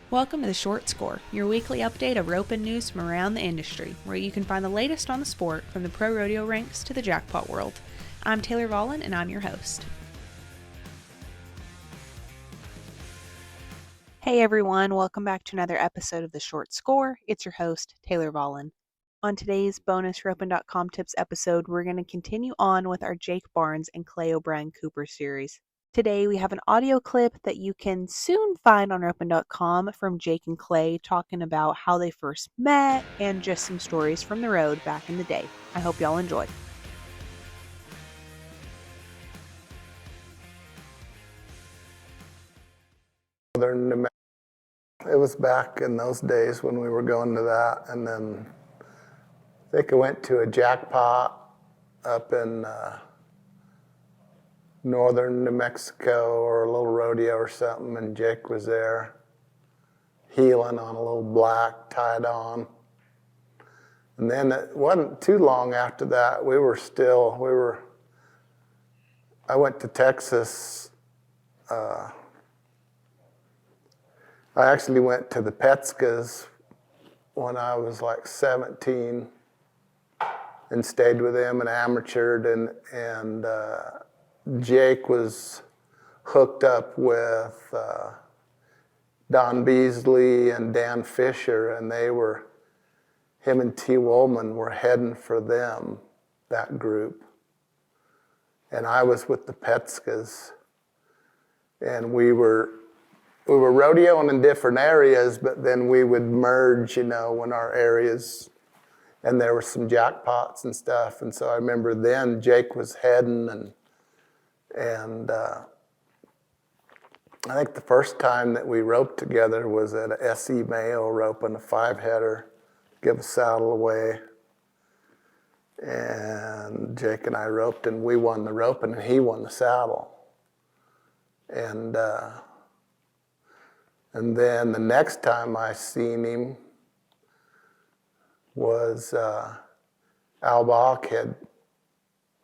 Welcome to The Short Score, your weekly update of roping news from around the industry, where you can find the latest on the sport from the pro rodeo ranks to the jackpot world. I'm Taylor Vollen, and I'm your host. Hey everyone, welcome back to another episode of The Short Score. It's your host, Taylor Vollen. On today's bonus Roping.com tips episode, we're going to continue on with our Jake Barnes and Clay O'Brien Cooper series. Today we have an audio clip that you can soon find on Roping.com from Jake and Clay talking about how they first met and just some stories from the road back in the day. I hope y'all enjoy. It was back in those days when we were going to that, and then I think I went to a jackpot up in northern New Mexico or a little rodeo or something, and Jake was there heeling on a little black tied on. And then it wasn't too long after that, I went to Texas. I actually went to the Petskas when I was like 17 and stayed with them and amateured, and Jake was hooked up with Don Beasley and Dan Fisher, and him and T. Woolman were heading for them, that group. And I was with the Petskas, and we were rodeoing in different areas, but then we would merge, when our areas, and there were some jackpots and stuff. And so I remember then Jake was heading, and I think the first time that we roped together was at a S.E. Mayo roping a 5-header, give a saddle away. And Jake and I roped, and we won the roping, and he won the saddle. And then the next time I seen him was Al Bach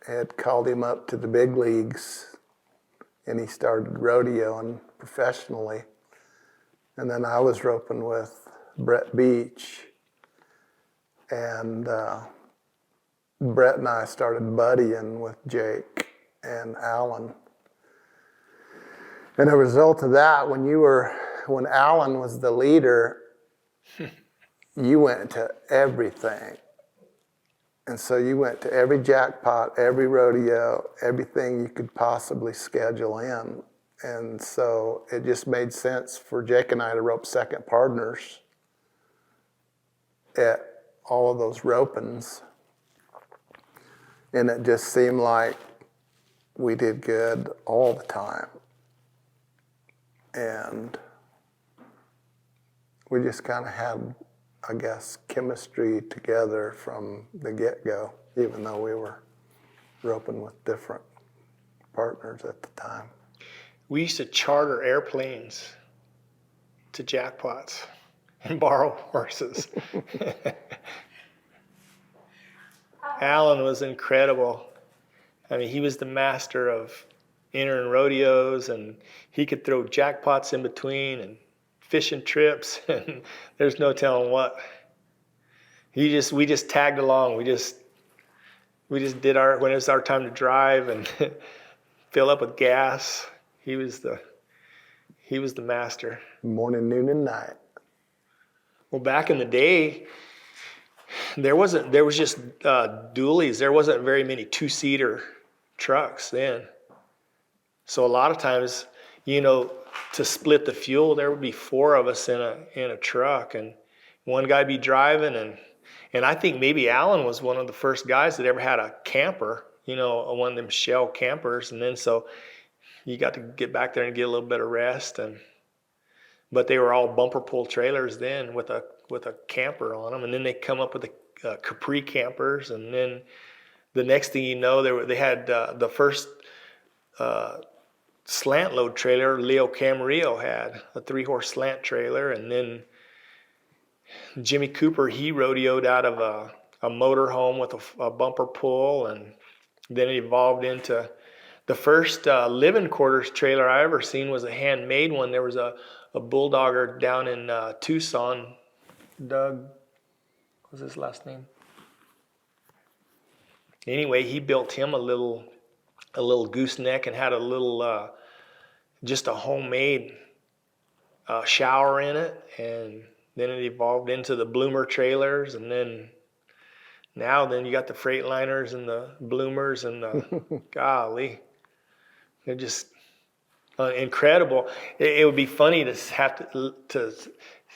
had called him up to the big leagues, and he started rodeoing professionally. And then I was roping with Brett Beach, and Brett and I started buddying with Jake and Alan. And a result of that, when Alan was the leader, you went to everything. And so you went to every jackpot, every rodeo, everything you could possibly schedule in. And so it just made sense for Jake and I to rope second partners at all of those ropings. And it just seemed like we did good all the time. And we just kind of had, I guess, chemistry together from the get-go, even though we were roping with different partners at the time. We used to charter airplanes to jackpots and borrow horses. Alan was incredible. I mean, he was the master of entering rodeos, and he could throw jackpots in between and fishing trips, and there's no telling what. We just tagged along. We just did when it was our time to drive and fill up with gas. He was the master. Morning, noon, and night. Well, back in the day, there was just dualies. There wasn't very many 2-seater trucks then. So a lot of times, to split the fuel, there would be 4 of us in a truck, and one guy be driving, and I think maybe Alan was one of the first guys that ever had a camper, one of them Shell campers, and then so you got to get back there and get a little bit of rest, but they were all bumper pull trailers then with a camper on them, and then they come up with the Capri campers, and then the next thing you know, they had the first slant load trailer Leo Camarillo had, a 3-horse slant trailer, and then Jimmy Cooper, he rodeoed out of a motor home with a bumper pull, and then it evolved into the first living quarters trailer I ever seen was a handmade one. There was a a bulldogger down in Tucson. Doug, what was his last name? Anyway, he built him a little gooseneck and had a little just a homemade shower in it, and then it evolved into the Bloomer trailers, and then you got the Freightliners and the Bloomers and the golly, they're just incredible. It would be funny to have to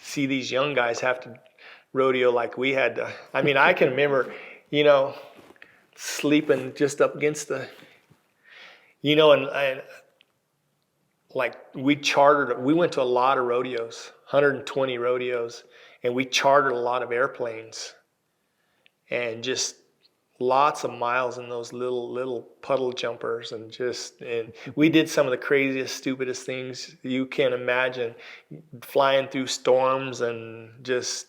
see these young guys have to rodeo like we had to. I mean, I can remember, sleeping just up against the, and like we went to a lot of rodeos, 120 rodeos, and we chartered a lot of airplanes, and just lots of miles in those little puddle jumpers, and we did some of the craziest, stupidest things you can imagine, flying through storms and just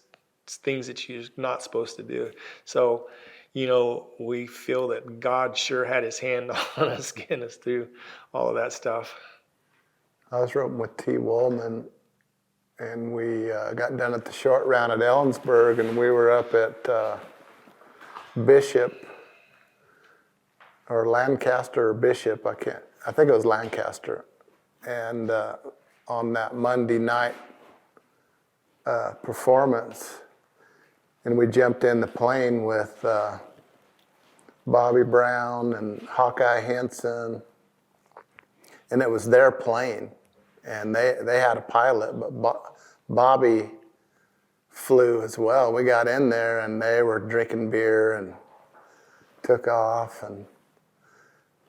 things that you're not supposed to do. So, we feel that God sure had his hand on us, getting us through all of that stuff. I was roping with T. Woolman, and we got done at the short round at Ellensburg, and we were up at Bishop or Lancaster or Bishop, I think it was Lancaster. And on that Monday night performance, and we jumped in the plane with Bobby Brown and Hawkeye Henson, and it was their plane, and they had a pilot, but Bobby flew as well. We got in there, and they were drinking beer and took off, and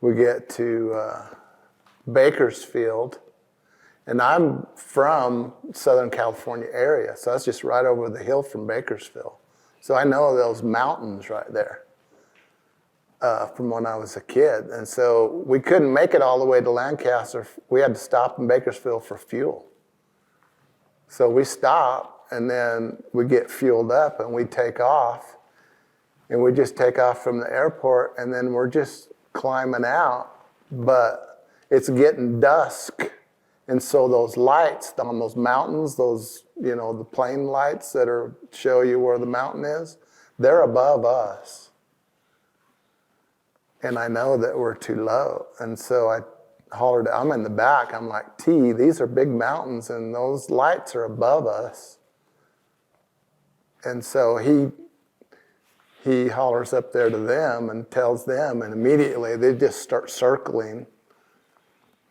we get to Bakersfield, and I'm from Southern California area, so that's just right over the hill from Bakersfield. So I know those mountains right there from when I was a kid. And so we couldn't make it all the way to Lancaster. We had to stop in Bakersfield for fuel. So we stop, and then we get fueled up, and we take off. And we just take off from the airport, and then we're just climbing out. But it's getting dusk. And so those lights on those mountains, those, the plane lights that show you where the mountain is, they're above us. And I know that we're too low. And so I hollered, I'm in the back. I'm like, T, these are big mountains, and those lights are above us. And so he hollers up there to them and tells them, and immediately they just start circling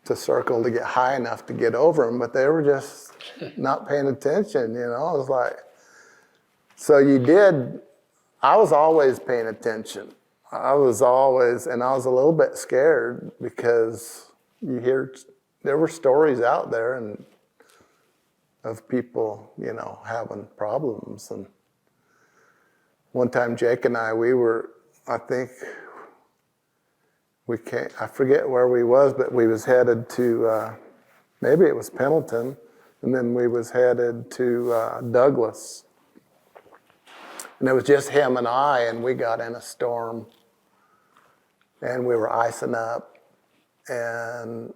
to get high enough to get over them, but they were just not paying attention, It was like, so I was always paying attention. I was a little bit scared because there were stories out there and of people, having problems. And one time Jake and I, I forget where we was, but we was headed to, maybe it was Pendleton, and then we was headed to Douglas. And it was just him and I, and we got in a storm, and we were icing up. And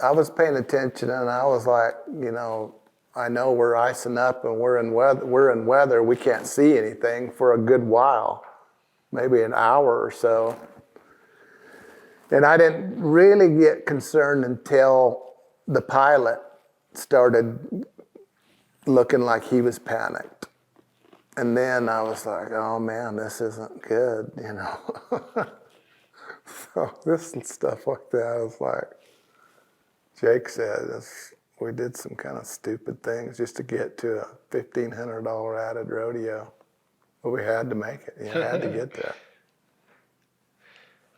I was paying attention, and I was like, I know we're icing up, and we're in weather. We can't see anything for a good while, maybe an hour or so. And I didn't really get concerned until the pilot started looking like he was panicked. And then I was like, oh man, this isn't good, So this and stuff like that, I was like, Jake said, we did some kind of stupid things just to get to a $1,500 added rodeo. But we had to make it. You had to get there.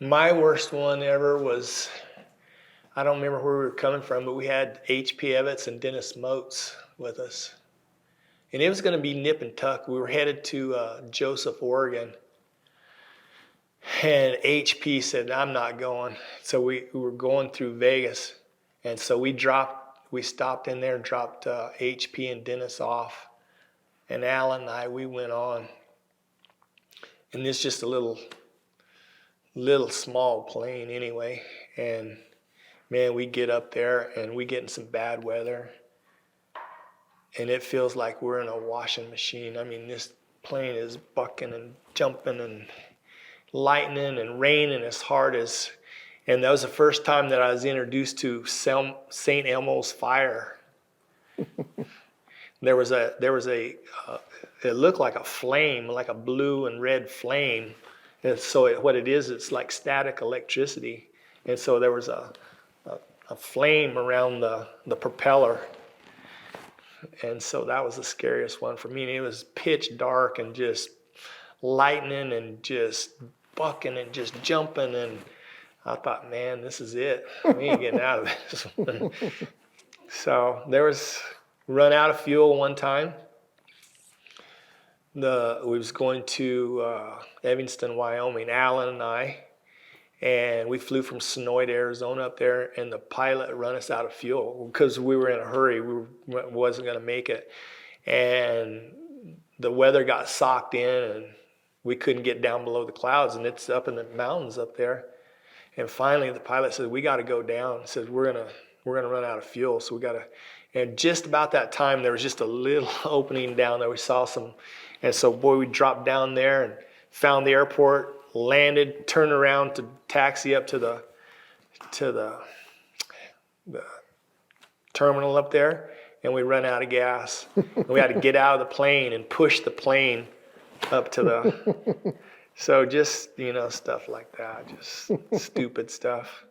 My worst one ever was, I don't remember where we were coming from, but we had H.P. Evans and Dennis Moats with us. And it was going to be nip and tuck. We were headed to Joseph, Oregon. And H.P. said, I'm not going. So we were going through Vegas. And so we stopped in there and dropped H.P. and Dennis off. And Alan and I, we went on. And this just a little small plane anyway. And man, we get up there and we get in some bad weather. and it feels like we're in a washing machine. I mean, this plane is bucking and jumping and lightning and raining as hard as, and that was the first time that I was introduced to St. Elmo's fire. There was a it looked like a flame, like a blue and red flame. And so what it is, it's like static electricity. And so there was a flame around the propeller. And so that was the scariest one for me. And it was pitch dark and just lightning and just bucking and just jumping. And I thought, man, this is it. We ain't getting out of this one. So there was run out of fuel one time. We was going to Evanston, Wyoming, Alan and I, and we flew from Sonoy to Arizona up there, and the pilot run us out of fuel because we were in a hurry. We wasn't going to make it, and the weather got socked in, and we couldn't get down below the clouds, and it's up in the mountains up there. And finally, the pilot said, "We got to go down." He said, "We're gonna run out of fuel, so we got to." And just about that time, there was just a little opening down there. We saw some, and so boy, we dropped down there and found the airport, landed, turned around to taxi up to the terminal up there, and we ran out of gas. And we had to get out of the plane and push the plane up to the. So just stuff like that, just stupid stuff.